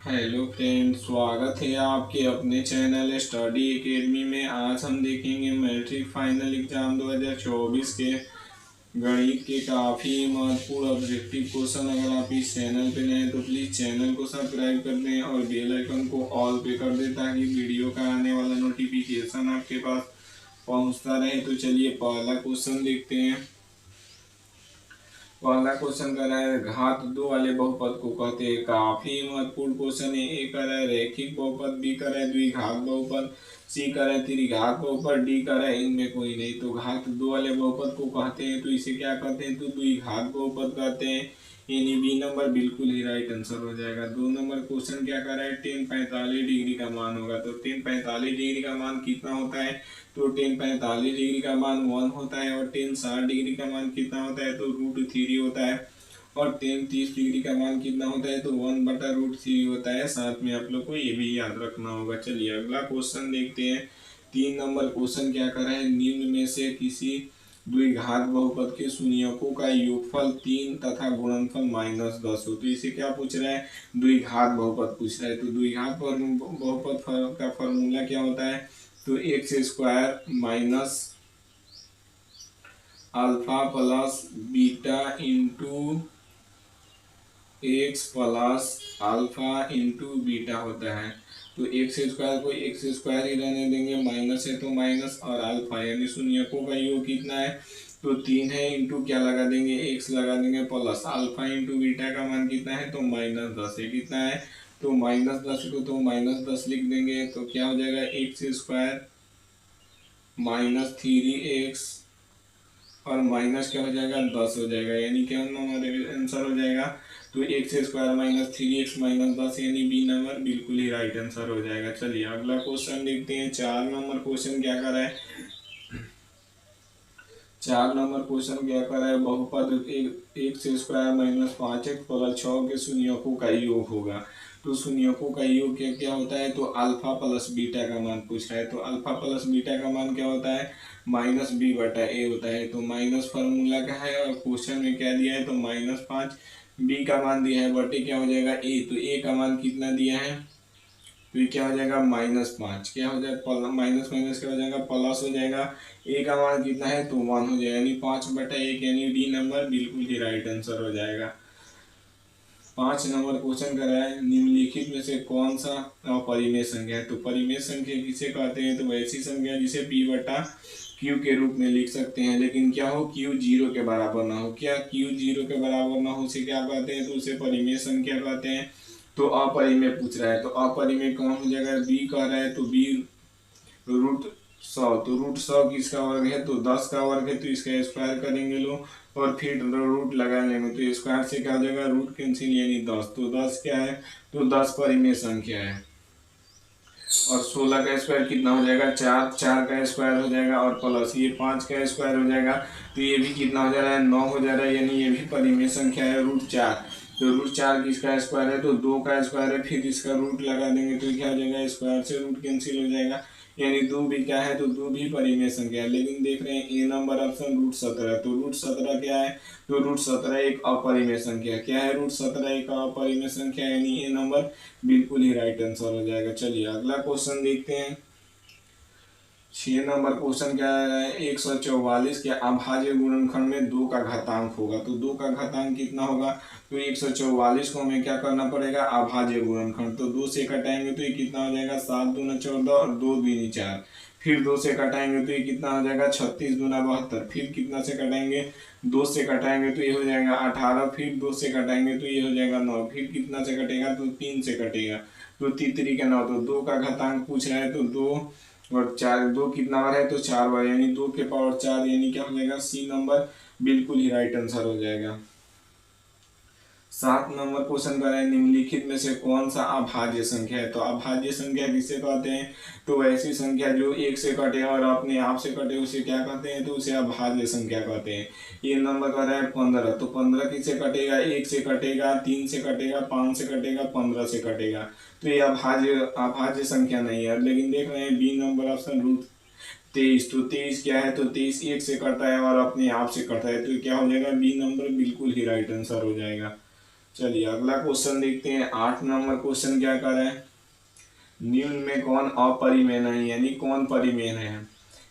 Hello friend, स्वागत है आपके अपने चैनल स्टडी एकेडमी में। आज हम देखेंगे मैट्रिक फाइनल एग्जाम 2024 के गणित के काफ़ी महत्वपूर्ण ऑब्जेक्टिव क्वेश्चन। अगर आप इस चैनल पे नए हैं तो प्लीज़ चैनल को सब्सक्राइब कर दें और बेल आइकन को ऑल पे कर दें ताकि वीडियो का आने वाला नोटिफिकेशन आपके पास पहुंचता रहे। तो चलिए पहला क्वेश्चन देखते हैं। पहला क्वेश्चन कर रहा है घात दो वाले बहुपद को कहते हैं। काफी महत्वपूर्ण क्वेश्चन है। ए कर रहा है रैखिक बहुपद, बी कर रहा है द्विघात बहुपद, सी कर रहा है त्रिघात बहुपद, डी कर रहा है इनमें कोई नहीं। तो घात दो वाले बहुपद को कहते हैं तो इसे क्या कहते हैं, तो द्विघात बहुपद कहते हैं। यानी बी नंबर बिल्कुल ही राइट आंसर हो जाएगा। 2 नंबर क्वेश्चन क्या कर रहा है, tan 45 डिग्री का मान होगा। तो tan 45 डिग्री का मान कितना होता है, तो tan 45 डिग्री का मान 1 होता है। और tan 60 डिग्री का मान कितना होता है, तो √3 होता है। और tan 30 डिग्री का मान कितना होता है, तो 1/√3 होता है। साथ में आप लोग को ये भी याद रखना होगा। चलिए अगला क्वेश्चन देखते हैं। 3 नंबर क्वेश्चन क्या कर रहा है, निम्न में से किसी द्विघात बहुपद के शून्यकों का योगफल 3 तथा गुणनफल -10 हो। तो इसे क्या पूछ रहा है, द्विघात बहुपद पूछ रहा है। तो द्विघात बहुपद का फॉर्मूला क्या होता है, तो x² minus alpha plus beta into x plus alpha into beta होता है। तो x² को x² ही रहने देंगे, माइनस है तो माइनस, और अल्फा यानी शून्यकों का योग कितना है, तो 3 है। इंटू क्या लगा देंगे, x लगा देंगे, प्लस अल्फा इंटू बीटा का मान कितना है, तो -10 है। कितना है, तो -10 को तो -10 लिख देंगे। तो क्या हो जाएगा, x² माइनस 3x और माइनस क्या हो जाएगा, 10 हो जाएगा। यानी क्या हमारे आंसर हो जाएगा, तो x² माइनस 3x माइनस 10 यानी बी नंबर बिल्कुल ही राइट आंसर हो जाएगा। चलिए अगला क्वेश्चन देखते हैं। 4 नंबर क्वेश्चन क्या कर रहा है, 4 नंबर क्वेश्चन क्या कर रहा है, बहुपद x² माइनस 5x प्लस 6 के शून्यकों का योग होगा। तो शून्यकों का योग क्या क्या होता है, तो अल्फा प्लस बीटा का मान पूछ रहा है। तो अल्फा प्लस बीटा का मान क्या होता है, -b/a होता है। तो माइनस फार्मूला का है और क्वेश्चन में क्या दिया है, तो -5, बी का मान दिया है, बटे क्या हो जाएगा ए। तो ए का मान कितना दिया है, तो ये क्या हो जाएगा, -5, क्या हो जाएगा, माइनस माइनस क्या हो जाएगा, प्लस हो जाएगा। ए का मान कितना है, तो 1 हो जाएगा, यानी 5/1 यानी डी नंबर बिल्कुल ही राइट आंसर हो जाएगा। 5 नंबर क्वेश्चन कर रहा है, निम्नलिखित में से कौन सा अपरिमेय संख्या है। तो परिमेय संख्या किसे कहते हैं, तो वैसी संख्या जिसे p/q के रूप में लिख सकते हैं, लेकिन क्या हो, q 0 के बराबर ना हो। क्या q 0 के बराबर ना हो उसे क्या कहते हैं, तो उसे परिमेय संख्या कहते हैं। तो अपरिमेय पूछ रहा है, तो अपरिमेय कौन हो जाएगा, बी कह रहा है, तो बी √100। तो √100 किसका वर्ग है, तो 10 का वर्ग है, तो इसका स्क्वायर करेंगे लोग और फिर रूट लगा लेंगे। तो स्क्वायर से क्या हो जाएगा, रूट कैंसिल यानी 10। तो 10 क्या है, तो 10 परिमेय संख्या है। और 16 का स्क्वायर कितना हो जाएगा, 4, 4 का स्क्वायर हो जाएगा, और प्लस ये 5 का स्क्वायर हो जाएगा। तो ये भी कितना हो जा रहा है, 9 हो जा रहा है, यानी ये भी परिमेय संख्या है, √4। तो √4 किसका स्क्वायर है, तो 2 का स्क्वायर है, फिर इसका रूट लगा देंगे तो क्या हो जाएगा, स्क्वायर से रूट कैंसिल हो जाएगा, यानी 2 भी क्या है, तो 2 भी परिमेय संख्या है। लेकिन देख रहे हैं ए नंबर ऑप्शन √17, तो √17 क्या है, तो √17 एक अपरिमेय संख्या। क्या है, √17 एक अपरिमेय संख्या, यानी ए नंबर बिल्कुल ही राइट आंसर हो जाएगा। चलिए अगला क्वेश्चन देखते हैं। 6 नंबर क्वेश्चन क्या है, 144 के अभाज्य गुणनखंड में 2 का घातांक होगा। तो 2 का घातांक कितना होगा, तो 144 को हमें क्या करना पड़ेगा, अभाज्य गुणनखंड। तो 2 से घटाएंगे तो ये कितना हो जाएगा, 7 दूना 14 और 2 दूनी 4। फिर 2 से घटाएंगे तो ये कितना हो जाएगा, 36 दूना 72। फिर कितना से घटाएंगे, 2 से घटाएंगे तो ये हो जाएगा 18। फिर 2 से घटाएंगे तो ये हो जाएगा 9। फिर कितना से घटेगा, तो 3 से घटेगा, तो 3 का 9। तो 2 का घातांक पूछ रहा है, तो 2 और 4, 2 कितना बार है, तो 4 बार, यानी 2 के पावर 4, यानी क्या हो जाएगा, सी नंबर बिल्कुल ही राइट आंसर हो जाएगा। 7 नंबर क्वेश्चन कर रहे हैं, निम्नलिखित में से कौन सा अभाज्य संख्या है। तो अभाज्य संख्या किसे कहते हैं, तो ऐसी संख्या जो 1 से कटे और अपने आप से कटे उसे क्या कहते हैं, तो उसे अभाज्य संख्या कहते हैं। ये नंबर कर रहा है 15, तो 15 किससे कटेगा, 1 से कटेगा, 3 से कटेगा, 5 से कटेगा, 15 से कटेगा। तो ये अभाज्य संख्या नहीं है। लेकिन देख रहे हैं बी नंबर ऑप्शन √23। तो 23 क्या है, तो 23 1 से कटता है और अपने आप से कटता है, तो क्या हो जाएगा, बी नंबर बिल्कुल ही राइट आंसर हो जाएगा। चलिए अगला क्वेश्चन देखते हैं। 8 नंबर क्वेश्चन क्या कर रहा है, निम्न में कौन अपरिमेय नहीं यानी कौन परिमेय है।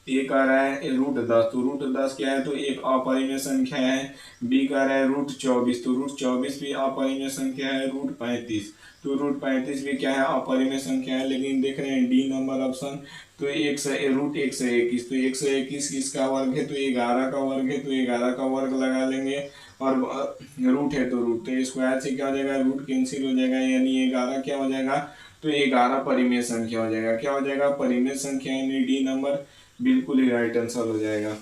ए कह रहा है √10, तो √10 क्या है, तो एक अपरिमेय संख्या है। बी कह रहा है √24, तो √24 भी अपरिमेय संख्या है। √35, तो √35 भी क्या है, अपरिमेय संख्या है। लेकिन देख रहे हैं डी नंबर ऑप्शन, तो √121, तो 121 किसका वर्ग है, तो 11 का वर्ग है, तो 11 का वर्ग लगा लेंगे। और रूट है तो रूट, तो स्क्वायर से क्या हो जाएगा, रूट कैंसिल हो जाएगा, यानी 11 क्या हो जाएगा, तो 11 परिमेय संख्या हो जाएगा। क्या हो जाएगा, परिमेय संख्या, यानी डी नंबर बिल्कुल ही राइट आंसर हो जाएगा।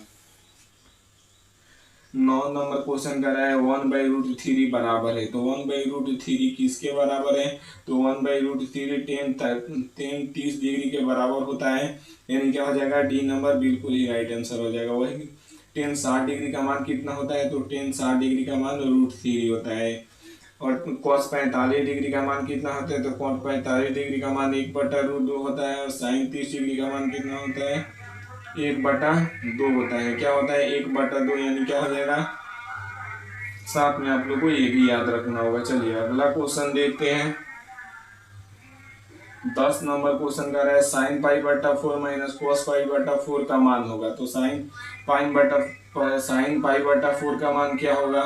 9 नंबर क्वेश्चन कर रहा है 1/√3 बराबर है, तो 1/√3 किसके बराबर है, तो 1/√3 10 30 डिग्री के बराबर होता है, यानी क्या हो जाएगा, डी नंबर बिल्कुल ही राइट आंसर हो जाएगा। वही 10 60 डिग्री का मान कितना होता है, तो 10 60 डिग्री का मान √3 होता है। और cos 45 डिग्री का मान कितना होता है, तो cos 45 डिग्री का मान 1/√2 होता है। और sin 30 डिग्री का मान कितना होता है, 1/2 होता है। क्या होता है, 1/2, यानी क्या हो जाएगा, साथ में आप लोग को ये भी याद रखना होगा। चलिए अगला क्वेश्चन देखते हैं। 10 नंबर क्वेश्चन कर रहा है sin π/4 माइनस cos π/4 का मान होगा, तो sin π/4 का मान क्या होगा,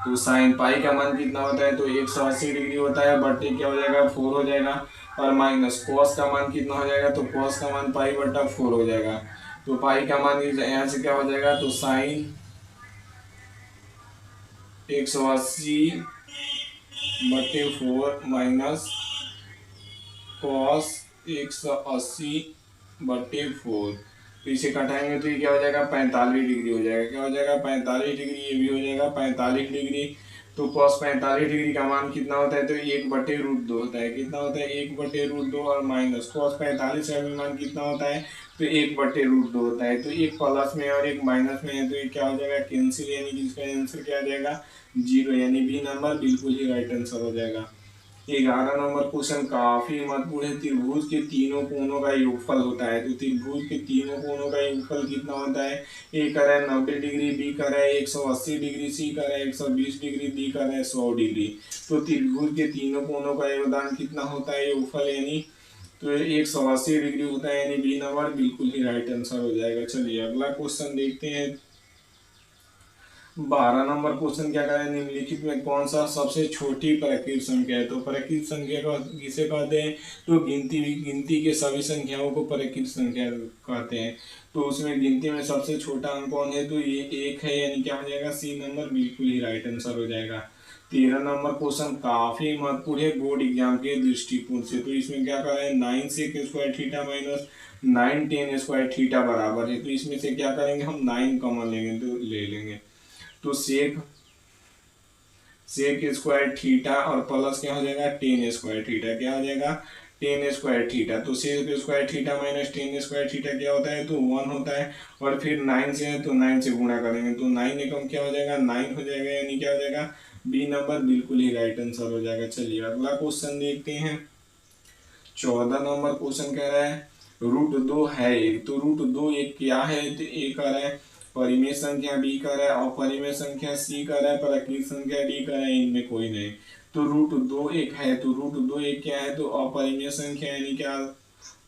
तो साइन पाई का मान कितना होता है, तो 180 डिग्री होता है, बटे क्या हो जाएगा, 4 हो जाएगा। और माइनस कॉस का मान कितना हो जाएगा, तो कॉस का मान π/4 हो जाएगा। तो पाई का मान यहाँ से क्या हो जाएगा, तो साइन 180/4 माइनस कॉस 180/4, तो इसे घटाएंगे तो ये क्या हो जाएगा, 45 डिग्री हो जाएगा। क्या हो जाएगा, 45 डिग्री, ये भी हो जाएगा 45 डिग्री। तो cos 45 डिग्री का मान कितना होता है, तो 1/√2 होता है। कितना होता है, 1/√2। और माइनस cos 45 का भी मान कितना होता है, तो 1/√2 होता है। तो एक प्लस में और एक माइनस में है, तो ये क्या हो जाएगा, कैंसिल, यानी कि इसका आंसर क्या आ जाएगा, 0, यानी बी नंबर बिल्कुल ही राइट आंसर हो जाएगा। 11 नंबर क्वेश्चन काफी महत्वपूर्ण है। त्रिभुज के तीनों कोणों का योगफल होता है, तो त्रिभुज के तीनों कोणों का योगफल कितना होता है, ए कर रहा है 90 डिग्री, बी कर रहा है 180 डिग्री, सी कर रहा है 120 डिग्री, डी कर रहा है 100 डिग्री। तो त्रिभुज के तीनों कोणों का योगदान कितना होता है, योगफल, यानी तो 180 डिग्री होता है, यानी बी नंबर बिल्कुल ही राइट आंसर हो जाएगा। चलिए अगला क्वेश्चन देखते हैं। 12 नंबर क्वेश्चन क्या करें, निम्नलिखित में कौन सा सबसे छोटी प्राकृत संख्या है, तो प्राकृत संख्या का किसे कहते हैं, तो गिनती के सभी संख्याओं को प्राकृत संख्या कहते हैं। तो उसमें गिनती में सबसे छोटा अंक कौन है, तो ये 1 है, यानी क्या हो जाएगा, सी नंबर बिल्कुल ही राइट आंसर हो जाएगा। 13 नंबर क्वेश्चन काफी महत्वपूर्ण है बोर्ड एग्जाम के दृष्टिकोण से, तो इसमें क्या कर रहे हैं, 9 sec² theta minus 9 tan² theta बराबर है। तो इसमें से क्या करेंगे, हम 9 कॉमन लेंगे, तो ले लेंगे, तो sec² थीटा और प्लस क्या हो जाएगा, tan² थीटा, क्या हो जाएगा, tan² थीटा। तो sec² theta minus tan² theta क्या होता है, तो 1 होता है। और फिर 9 से है, तो 9 से गुणा करेंगे, तो 9 एकम क्या हो जाएगा, 9 हो जाएगा, यानी क्या हो जाएगा, बी नंबर बिल्कुल ही राइट आंसर हो जाएगा। चलिए अगला क्वेश्चन देखते हैं। 14 नंबर क्वेश्चन कह रहा है √2 है एक, तो √2 एक क्या है, तो ए कह रहा है परिमेय संख्या, बी कह रहा है अपरिमेय संख्या, सी कह रहा है प्राकृत संख्या, डी कह रहा है इनमें कोई नहीं। तो √2 एक है, तो √2 एक क्या है, तो अपरिमेय संख्या, यानी क्या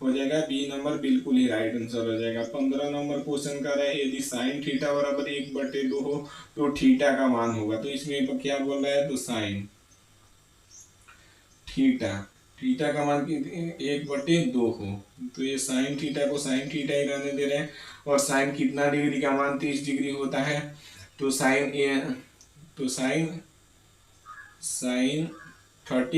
हो जाएगा, बी नंबर बिल्कुल ही राइट आंसर हो जाएगा। 15 नंबर क्वेश्चन कर रहा है यदि साइन थीटा बराबर 1/2 हो तो थीटा का मान होगा, तो इसमें क्या बोल रहा है, तो साइन थीटा, थीटा का मान 1/2 हो, तो ये साइन थीटा को साइन थीटा ही रहने दे रहे हैं। और साइन कितना डिग्री का मान 30 डिग्री होता है, तो साइन 30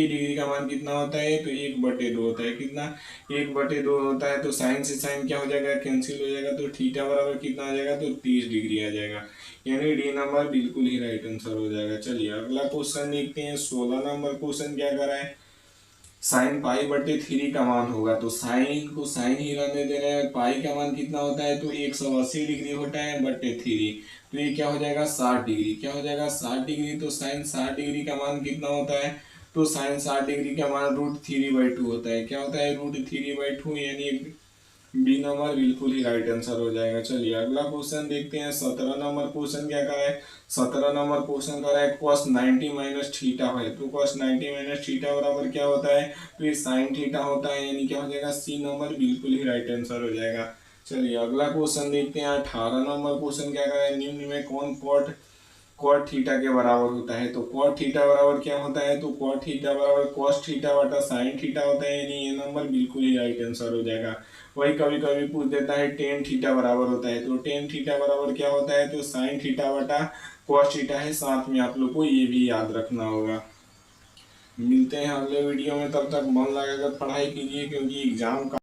डिग्री का मान कितना होता है, तो 1/2 होता है। कितना, 1/2 होता है। तो साइन से साइन क्या हो जाएगा, कैंसिल हो जाएगा, तो थीटा बराबर कितना आ जाएगा, तो 30 डिग्री आ जाएगा, यानी डी नंबर बिल्कुल ही राइट आंसर हो जाएगा। चलिए अगला क्वेश्चन देखते हैं। 16 नंबर क्वेश्चन क्या कर रहा है, साइन π/3 का मान होगा, तो साइन को साइन ही रहने दे रहे हैं। पाई का मान कितना होता है, तो 180 डिग्री होता है, /3, तो ये क्या हो जाएगा, 60 डिग्री, क्या हो जाएगा, 60 डिग्री। तो साइन 60 डिग्री का मान कितना होता है, तो साइन 60 डिग्री का मान √3/2 होता है। क्या होता है, √3/2, यानी बी नंबर बिल्कुल ही राइट आंसर हो जाएगा। चलिए अगला क्वेश्चन देखते हैं। 17 नंबर क्वेश्चन क्या करा है? 17 नंबर क्वेश्चन करा है cos 90 माइनस थीटा है। तो cos 90 माइनस थीटा बराबर क्या होता है? तो ये साइन थीटा होता है, यानी क्या हो जाएगा? सी नंबर बिल्कुल ही राइट आंसर हो जाएगा। चलिए अगला क्वेश्चन देखते हैं। 18 नंबर क्वेश्चन क्या करा है? निम्न में कौन कॉट कॉट थीटा के बराबर होता है? तो कॉट थीटा बराबर क्या होता है? तो कॉट थीटा बराबर कॉस थीटा बटा साइन थीटा होता है, यानी ये नंबर बिल्कुल ही राइट आंसर हो जाएगा। वही कभी कभी पूछ देता है टेन थीटा बराबर होता है। तो टेन थीटा बराबर क्या होता है? तो साइन थीटा बटा कॉस थीटा है। साथ में आप लोग को ये भी याद रखना होगा। मिलते हैं अगले वीडियो में, तब तक मन लगाकर पढ़ाई कीजिए, क्योंकि एग्जाम का